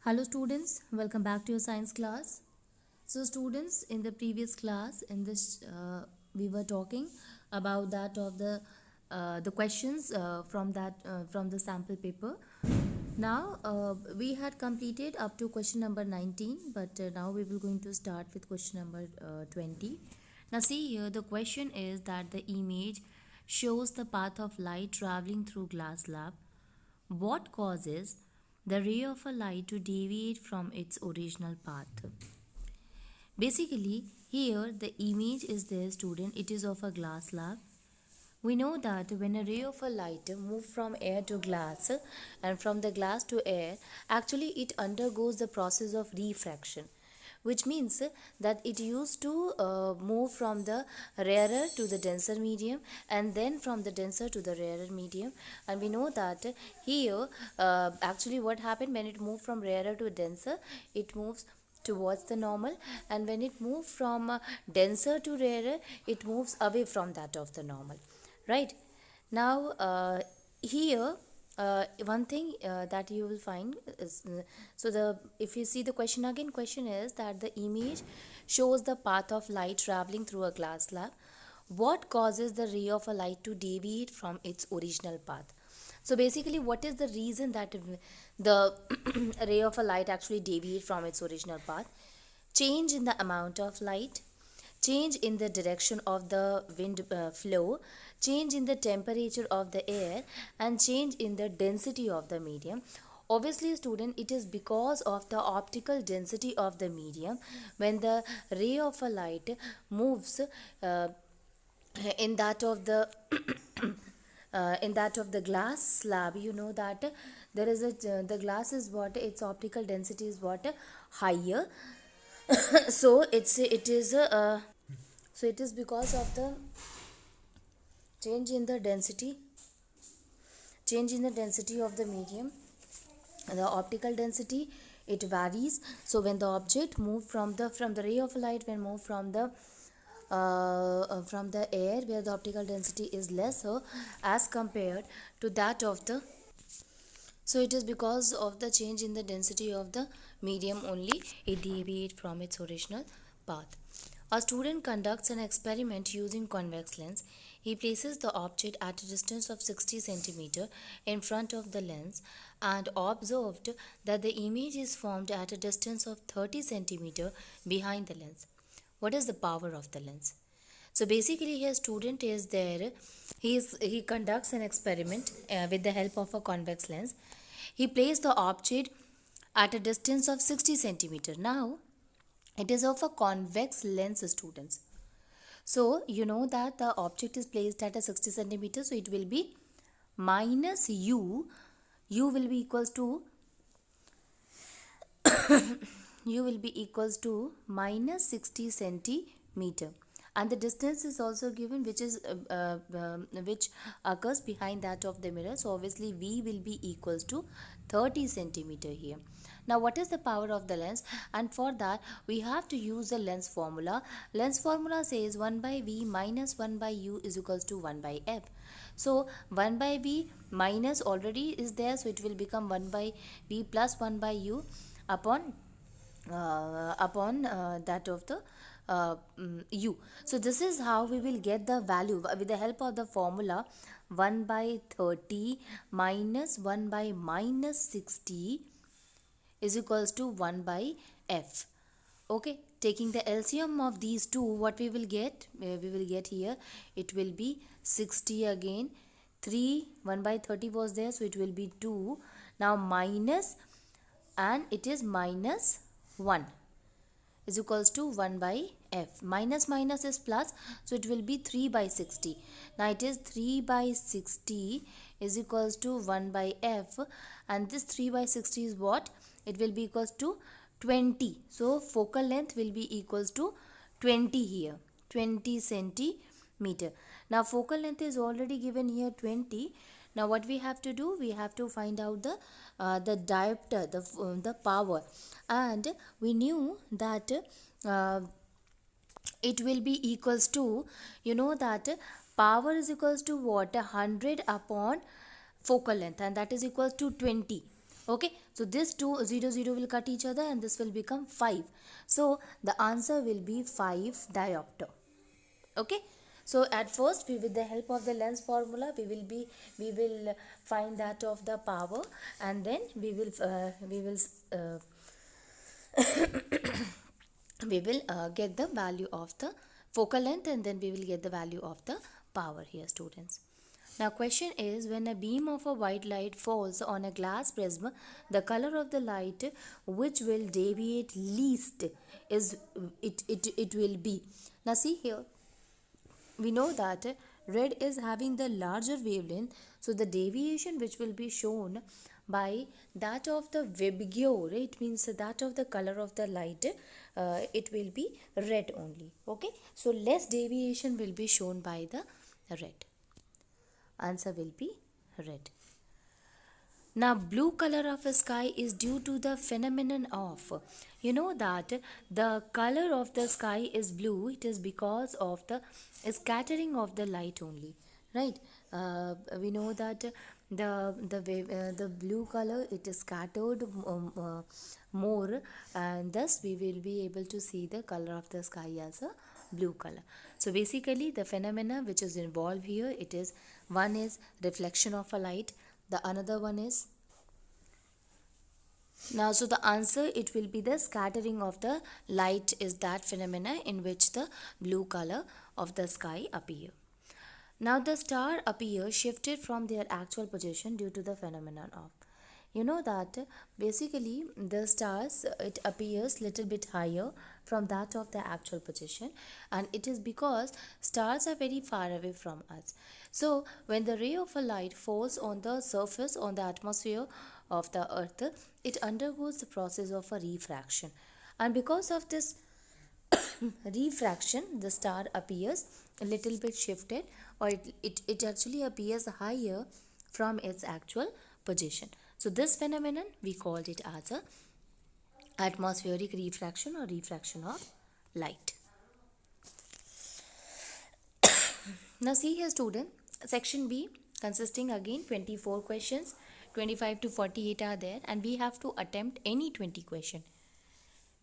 Hello students, welcome back to your science class. So students, in the previous class, in this we were talking about that of the questions from the sample paper. Now we had completed up to question number 19, but now we will going to start with question number 20. Now see here, the question is that the image shows the path of light traveling through glass slab. What causes the ray of a light to deviate from its original path? Basically, here the image is there, student. It is of a glass slab. We know that when a ray of a light moves from air to glass and from the glass to air, actually it undergoes the process of refraction, which means that it used to move from the rarer to the denser medium and then from the denser to the rarer medium. And we know that here actually what happened when it moved from rarer to denser, it moves towards the normal, and when it moves from denser to rarer, it moves away from that of the normal, right? Now here one thing that you will find is so the if you see the question again, question is that the image shows the path of light traveling through a glass slab. What causes the ray of a light to deviate from its original path? So basically, what is the reason that the ray of a light actually deviate from its original path? Change in the amount of light, change in the direction of the wind flow, change in the temperature of the air, and change in the density of the medium. Obviously, student, it is because of the optical density of the medium. When the ray of a light moves uh, in that of the in that of the glass slab, you know that there is a the glass is what its optical density is what higher. So it is because of the change in the density change in the density of the medium, the optical density, it varies. So when the object move from the ray of light, when move from the air where the optical density is lesser as compared to that of the, so it is because of the change in the density of the medium only it deviates from its original path. A student conducts an experiment using convex lens. He places the object at a distance of 60 cm in front of the lens and observed that the image is formed at a distance of 30 cm behind the lens. What is the power of the lens? So basically here student is there, he conducts an experiment with the help of a convex lens. He placed the object at a distance of 60 centimeter. Now it is of a convex lens, students. So you know that the object is placed at a 60 centimeter, so it will be minus u will be equals to u will be equals to minus 60 centimeter, and the distance is also given, which occurs behind that of the mirror. So obviously v will be equals to 30 centimeter here. Now what is the power of the lens? And for that we have to use the lens formula. Lens formula says 1 by v minus 1 by u is equals to 1 by f. So 1 by v minus already is there, so it will become 1 by v plus 1 by u upon that of the u. So this is how we will get the value with the help of the formula. 1 by 30 minus 1 by minus 60 is equals to 1 by f. Okay, taking the LCM of these two, what we will get? We will get here, it will be 60 again. 3, 1 by 30 was there, so it will be 2. Now minus, and it is minus 1 is equals to 1 by f. Minus minus is plus, so it will be 3 by 60. Now it is 3 by 60 is equals to 1 by f, and this 3 by 60 is what? It will be equals to 20. So focal length will be equals to 20 here, 20 centimeter. Now focal length is already given here 20. Now what we have to do? We have to find out the diopter, the power, and we knew that it will be equals to, you know that power is equals to what? 100 upon focal length, and that is equals to 20. Okay, so this 2 0 0 will cut each other and this will become 5. So the answer will be 5 diopter. Okay, so at first we, with the help of the lens formula, we will find that of the power, and then uh, we will get the value of the focal length, and then we will get the value of the power here, students. Now question is, when a beam of a white light falls on a glass prism, the color of the light which will deviate least is it will be. Now see here, we know that red is having the larger wavelength, so the deviation which will be shown by that of the Vibgyor, it means that of the color of the light, it will be red only. Okay, so less deviation will be shown by the red. Answer will be red. Now, blue color of a sky is due to the phenomenon of, you know that the color of the sky is blue, it is because of the scattering of the light only, right? We know that the blue color, it is scattered more, and thus we will be able to see the color of the sky as a blue color. So basically the phenomena which is involved here, it is, one is reflection of a light, the another one is, now so the answer, it will be the scattering of the light is that phenomena in which the blue color of the sky appear. Now the star appear shifted from their actual position due to the phenomenon of, you know that basically the stars, it appears little bit higher from that of the actual position, and it is because stars are very far away from us. So when the ray of a light falls on the surface, on the atmosphere of the earth, it undergoes the process of a refraction, and because of this refraction, the star appears a little bit shifted, or it actually appears higher from its actual position. So this phenomenon, we called it as a atmospheric refraction or refraction of light. Now see here, student, section B consisting again 24 questions, 25 to 48 are there, and we have to attempt any 20 question.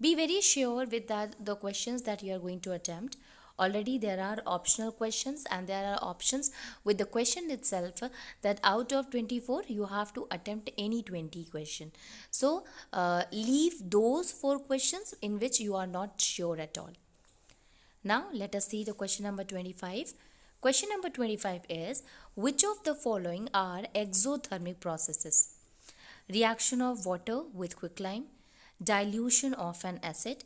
Be very sure with that the questions that you are going to attempt. Already there are optional questions, and there are options with the question itself, that out of 24 you have to attempt any 20 question. So leave those 4 questions in which you are not sure at all. Now let us see the question number 25. Question number 25 is, which of the following are exothermic processes? Reaction of water with quicklime, dilution of an acid,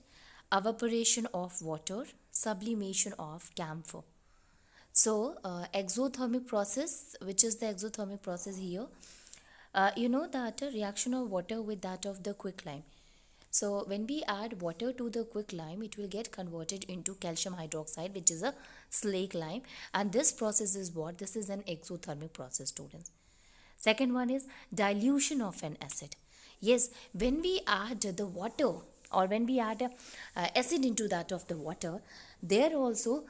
evaporation of water, sublimation of camphor. So exothermic process, which is the exothermic process here? You know that a reaction of water with that of the quicklime. So when we add water to the quicklime, it will get converted into calcium hydroxide, which is a slake lime, and this process is what? This is an exothermic process, students. Second one is dilution of an acid. Yes, when we add the water, or when we add acid into that of the water, there also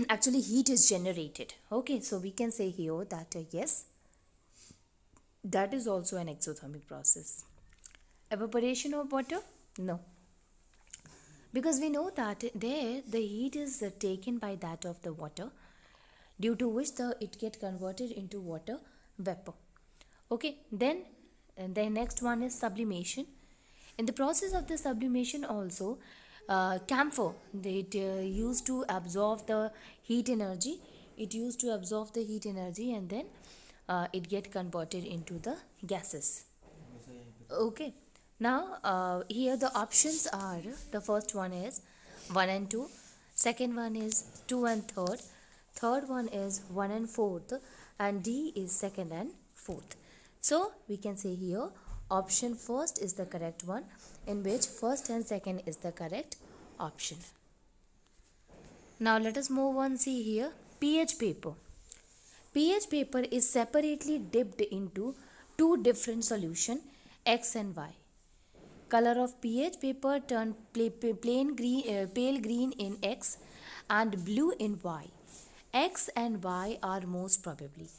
actually heat is generated. Okay, so we can say here that yes, that is also an exothermic process. Evaporation of water? No. Because we know that there the heat is taken by that of the water, due to which it get converted into water vapor. Okay, then the next one is sublimation. In the process of the sublimation also, camphor, it used to absorb the heat energy. It used to absorb the heat energy, and then it get converted into the gases. Okay, now here the options are, the first one is 1 and 2, second one is 2 and third one is 1 and fourth, and D is second and fourth. So we can say here option first is the correct one, in which first and second is the correct option. Now let us move on. See here, pH paper. pH paper is separately dipped into two different solution, X and Y. Color of pH paper turn pale green in X and blue in Y. X and Y are most probably.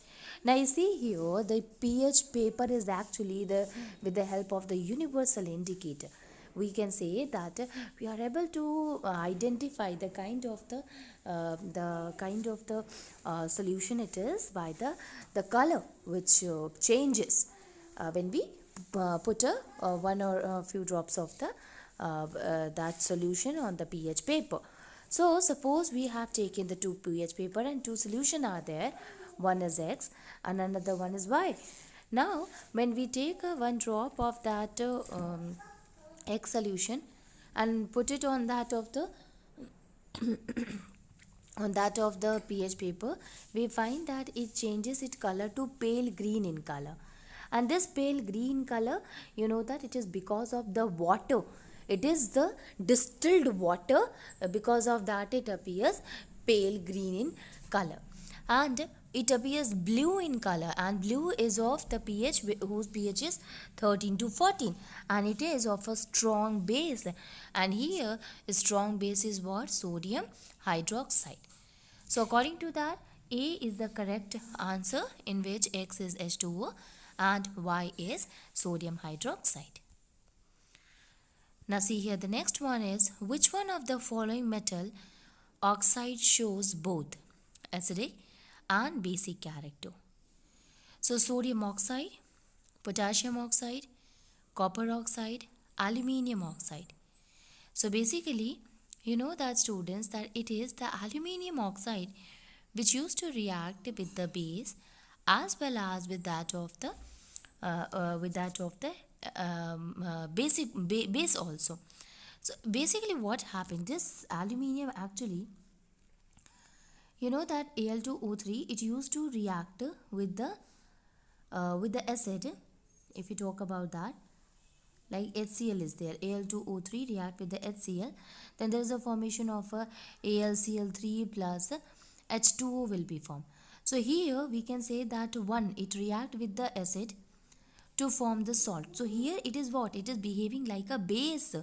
Now you see here the pH paper is actually the with the help of the universal indicator. We can say that we are able to identify the kind of the solution it is by the color which changes when we put one or a few drops of the that solution on the pH paper. So suppose we have taken the two pH paper and two solution are there. One is X and another one is Y. Now when we take one drop of that X solution and put it on that of the pH paper, we find that it changes its color to pale green in color. And this pale green color, you know that it is because of the water. It is the distilled water. Because of that it appears pale green in color. And it appears blue in color, and blue is of the pH whose pH is 13 to 14, and it is of a strong base. And here a strong base is what? Sodium hydroxide. So according to that, A is the correct answer, in which X is H2O and Y is sodium hydroxide. Now see here, the next one is, which one of the following metal oxide shows both acidic and basic character? So sodium oxide, potassium oxide, copper oxide, aluminium oxide. So basically, you know that students, that it is the aluminium oxide which used to react with the base as well as with that of the base also. So basically what happened, this aluminium actually, you know that Al2O3, it used to react with the acid. If you talk about that, like HCl is there, Al2O3 react with the HCl, then there is a formation of AlCl3 plus H2O will be formed. So here we can say that one, it react with the acid to form the salt. So here it is what? It is behaving like a base,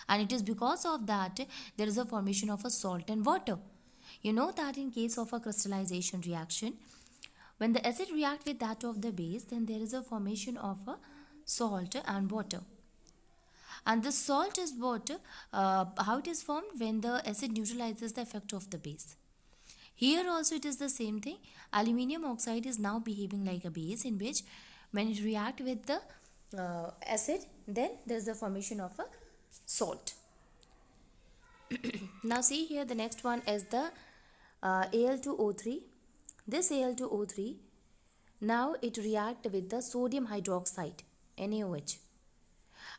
and it is because of that there is a formation of a salt and water. You know that in case of a crystallization reaction, when the acid react with that of the base, then there is a formation of a salt and water. And the salt is what? How it is formed? When the acid neutralizes the effect of the base. Here also it is the same thing. Aluminium oxide is now behaving like a base, in which when it react with the acid, then there is the formation of a salt. Now see here, the next one is the Al2O3. This Al2O3, now it react with the sodium hydroxide, NaOH,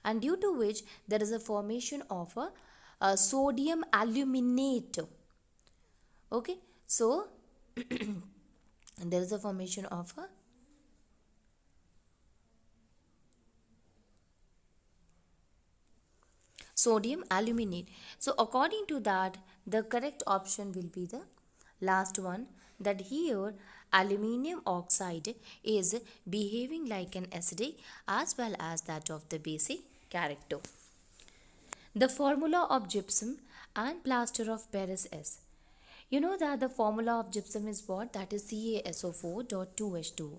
and due to which there is a formation of a sodium aluminate. Okay, so there is a formation of a sodium aluminate. So according to that, the correct option will be the last one, that here aluminium oxide is behaving like an acidic as well as that of the basic character. The formula of gypsum and plaster of Paris is, you know that the formula of gypsum is what? That is CaSO4.2H2O.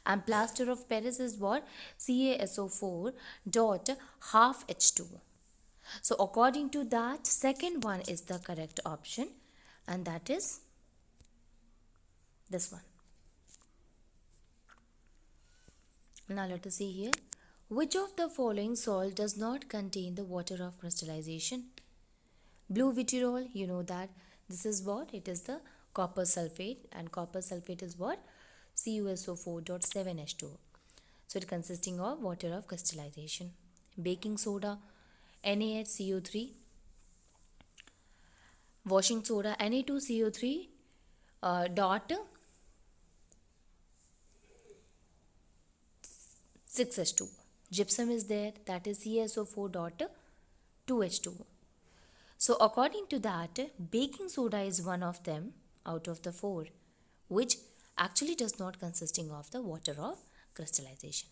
And plaster of Paris is what? CaSO4 dot half H2O. So according to that, second one is the correct option, and that is this one. Now let us see here. Which of the following salt does not contain the water of crystallization? Blue vitriol, you know that this is what? It is the copper sulfate, and copper sulfate is what? CuSO4.7H2O. So it consisting of water of crystallization. Baking soda, NaHCO3, washing soda, Na2CO3 dot 6H2O. Gypsum is there, that is CaSO4 dot 2H2O. So according to that, baking soda is one of them out of the four, which actually does not consisting of the water of crystallization.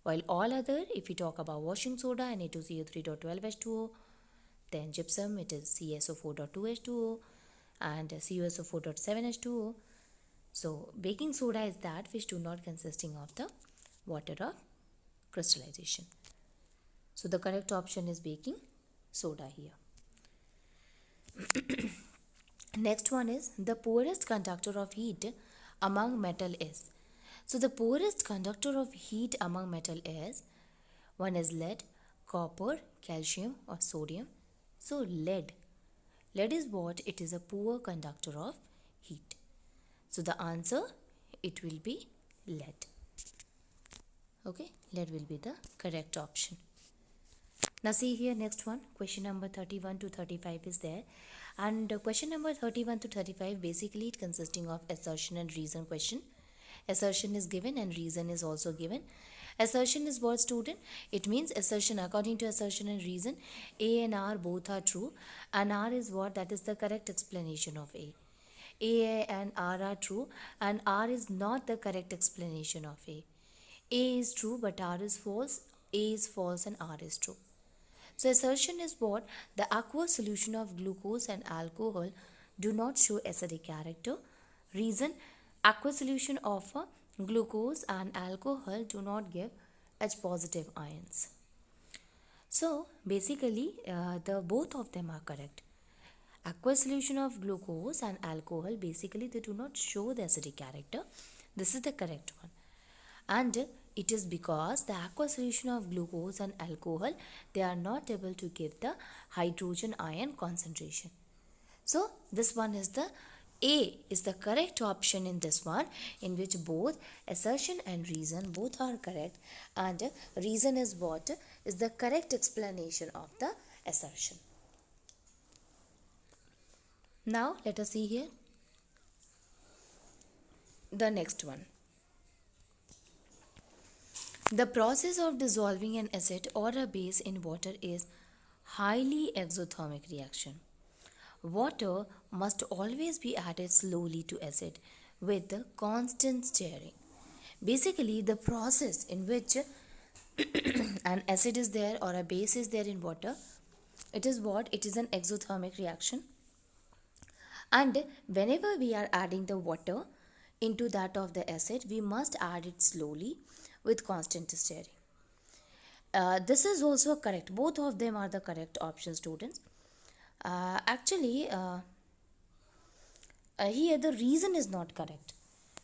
While all other, if we talk about washing soda, Na2CO3.12H2O, then gypsum, it is CaSO4.2H2O and CuSO4.7H2O, So baking soda is that which do not consisting of the water of crystallization. So the correct option is baking soda here. Next one is the poorest conductor of heat among metal is. So the poorest conductor of heat among metal is, one is lead, copper, calcium or sodium. So lead. Lead is what? It is a poor conductor of heat. So the answer, it will be lead. Okay, lead will be the correct option. Now see here, next one, question number 31 to 35 is there, and question number 31 to 35 basically it consisting of assertion and reason question. Assertion is given and reason is also given. Assertion is what, student? It means assertion, according to assertion and reason, A and R both are true, and R is what? That is the correct explanation of A. A and R are true, and R is not the correct explanation of A. A is true but R is false, A is false and R is true. So assertion is what? The aqueous solution of glucose and alcohol do not show acidic character. Reason, aqueous solution of glucose and alcohol do not give H positive ions. So basically the both of them are correct. Aqueous solution of glucose and alcohol, basically they do not show the acidic character. This is the correct one. And it is because the aqueous solution of glucose and alcohol, they are not able to give the hydrogen ion concentration. So this one is the A is the correct option in this one, in which both assertion and reason both are correct, and reason is what? Is the correct explanation of the assertion. Now let us see here the next one. The process of dissolving an acid or a base in water is highly exothermic reaction. Water must always be added slowly to acid with the constant stirring. Basically, the process in which an acid is there or a base is there in water, it is what? It is an exothermic reaction. And whenever we are adding the water into that of the acid, we must add it slowly with constant stirring. This is also correct. Both of them are the correct option, students. Here the reason is not correct,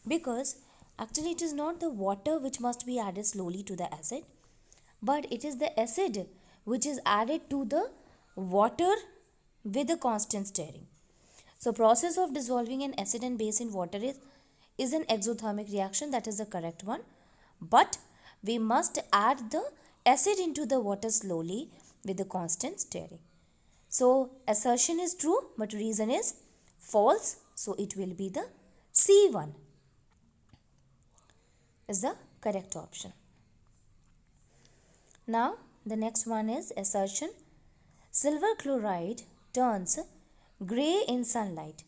because actually it is not the water which must be added slowly to the acid, but it is the acid which is added to the water with a constant stirring. So process of dissolving an acid and base in water is an exothermic reaction. That is the correct one. But we must add the acid into the water slowly with the constant stirring. So assertion is true but reason is false. So it will be the C1 is the correct option. Now the next one is assertion. Silver chloride turns grey in sunlight.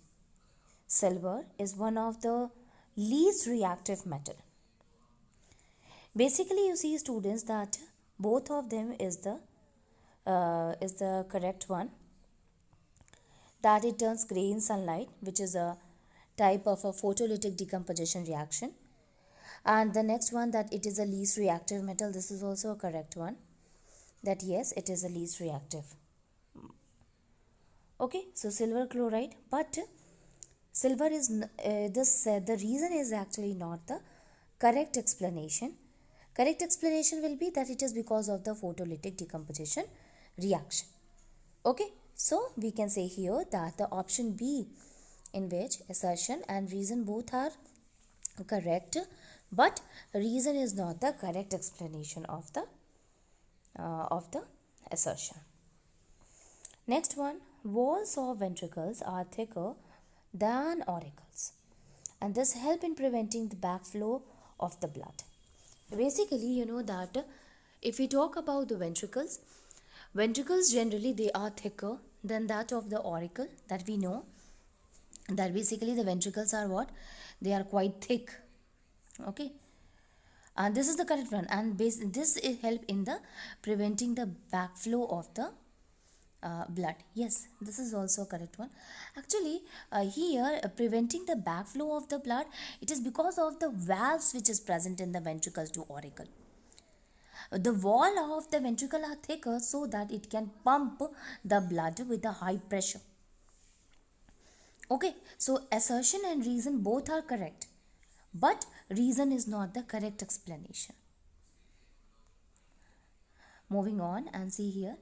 Silver is one of the least reactive metal. Basically, you see, students, that both of them is the correct one. That it turns grey in sunlight, which is a type of a photolytic decomposition reaction. And the next one, that it is a least reactive metal. This is also a correct one. That yes, it is a least reactive. Okay, so silver chloride, but silver is the reason is actually not the correct explanation. Correct explanation will be that it is because of the photolytic decomposition reaction. Okay, so we can say here that the option B, in which assertion and reason both are correct, but reason is not the correct explanation of the assertion. Next one, walls of ventricles are thicker than auricles, and this help in preventing the backflow of the blood. Basically, you know that if we talk about the ventricles generally they are thicker than that of the auricle. That we know that basically the ventricles are what? They are quite thick. Okay, and this is the correct one, and this help in the preventing the backflow of the blood. Yes, this is also a correct one. Actually, here preventing the backflow of the blood, it is because of the valves which is present in the ventricles to auricle. The wall of the ventricle are thicker so that it can pump the blood with a high pressure. Okay, so assertion and reason both are correct, but reason is not the correct explanation. Moving on and see here.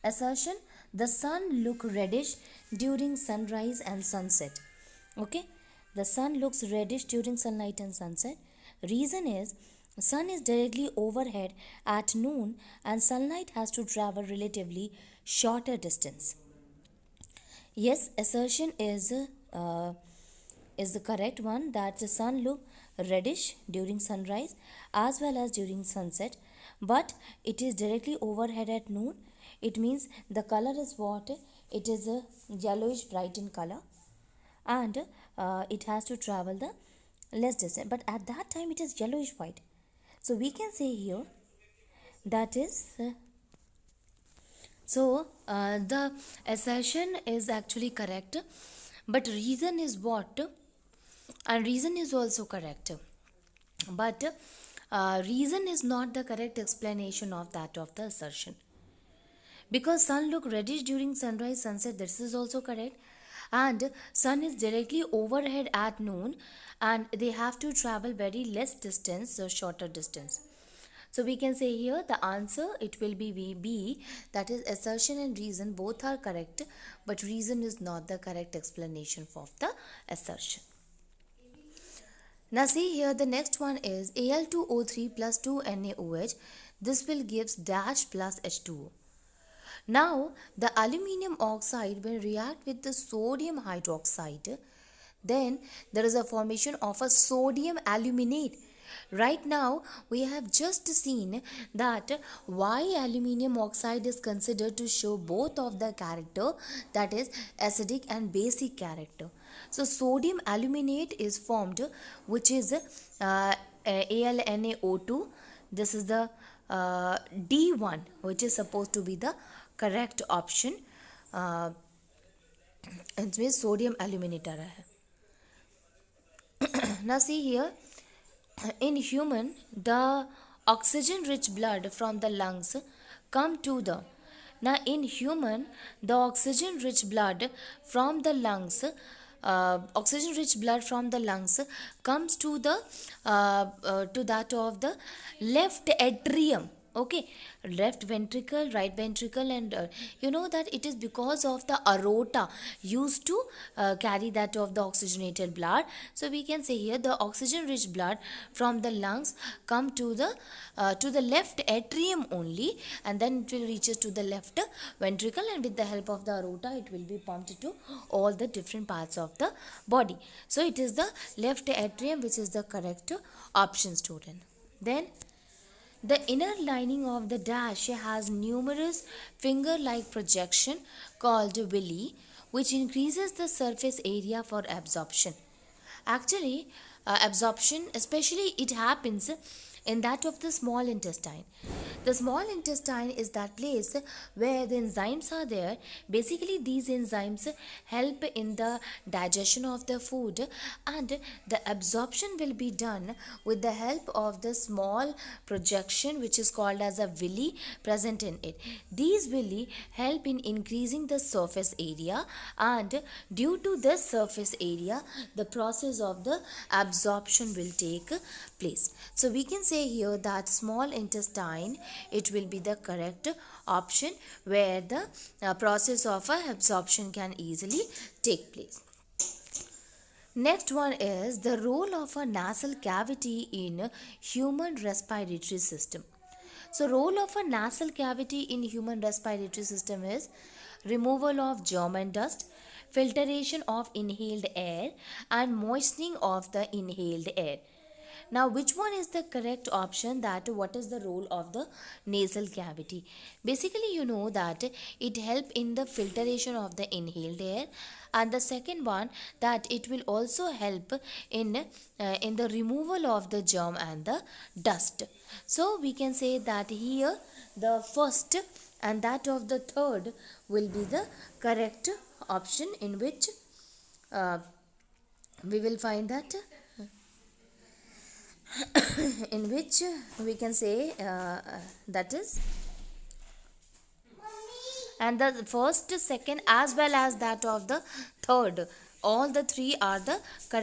Assertion, the sun look reddish during sunrise and sunset. Okay, the sun looks reddish during sunlight and sunset. Reason is, sun is directly overhead at noon and sunlight has to travel relatively shorter distance. Yes, assertion is the correct one, that the sun look reddish during sunrise as well as during sunset, but it is directly overhead at noon. It means the color is what? It is a yellowish bright in color, and it has to travel the less distance, but at that time it is yellowish white. So we can say here that is the assertion is actually correct, but reason is what? And reason is also correct, but reason is not the correct explanation of that of the assertion, because sun look reddish during sunrise sunset, this is also correct, and sun is directly overhead at noon and they have to travel very less distance, so shorter distance. So we can say here the answer, it will be B, that is assertion and reason both are correct, but reason is not the correct explanation of the assertion. Now see here, the next one is Al2O3 plus 2NaOH. This will gives dash plus H2O. Now the aluminium oxide will react with the sodium hydroxide, then there is a formation of a sodium aluminate. Right now we have just seen that why aluminium oxide is considered to show both of the character, that is acidic and basic character. So sodium aluminate is formed, which is AlNaO2. This is the D1, which is supposed to be the correct option. इसमें sodium aluminate आ रहा है. Now see here, in human the oxygen rich blood from the lungs come to the, now in human the oxygen rich blood from the lungs comes to the to that of the left atrium. Okay, left ventricle, right ventricle, and you know that it is because of the aorta used to carry that of the oxygenated blood. So we can say here the oxygen rich blood from the lungs come to the left atrium only, and then it will reaches to the left ventricle, and with the help of the aorta it will be pumped to all the different parts of the body. So it is the left atrium which is the correct option, student. Then the inner lining of the dash has numerous finger-like projection called villi, which increases the surface area for absorption. Actually, absorption, especially it happens in that of the small intestine. The small intestine is that place where the enzymes are there. Basically, these enzymes help in the digestion of the food, and the absorption will be done with the help of the small projection which is called as a villi present in it. These villi help in increasing the surface area, and due to this surface area, the process of the absorption will take place. So we can say here that small intestine, it will be the correct option where the process of absorption can easily take place. Next one is the role of a nasal cavity in human respiratory system. So role of a nasal cavity in human respiratory system is removal of germ and dust, filtration of inhaled air, and moistening of the inhaled air. Now, which one is the correct option, that what is the role of the nasal cavity? Basically, you know that it help in the filtration of the inhaled air, and the second one that it will also help in the removal of the germ and the dust. So we can say that here the first and that of the third will be the correct option, in which uh, we will find that in which we can say that is, and the first, second, as well as that of the third, all the three are the correct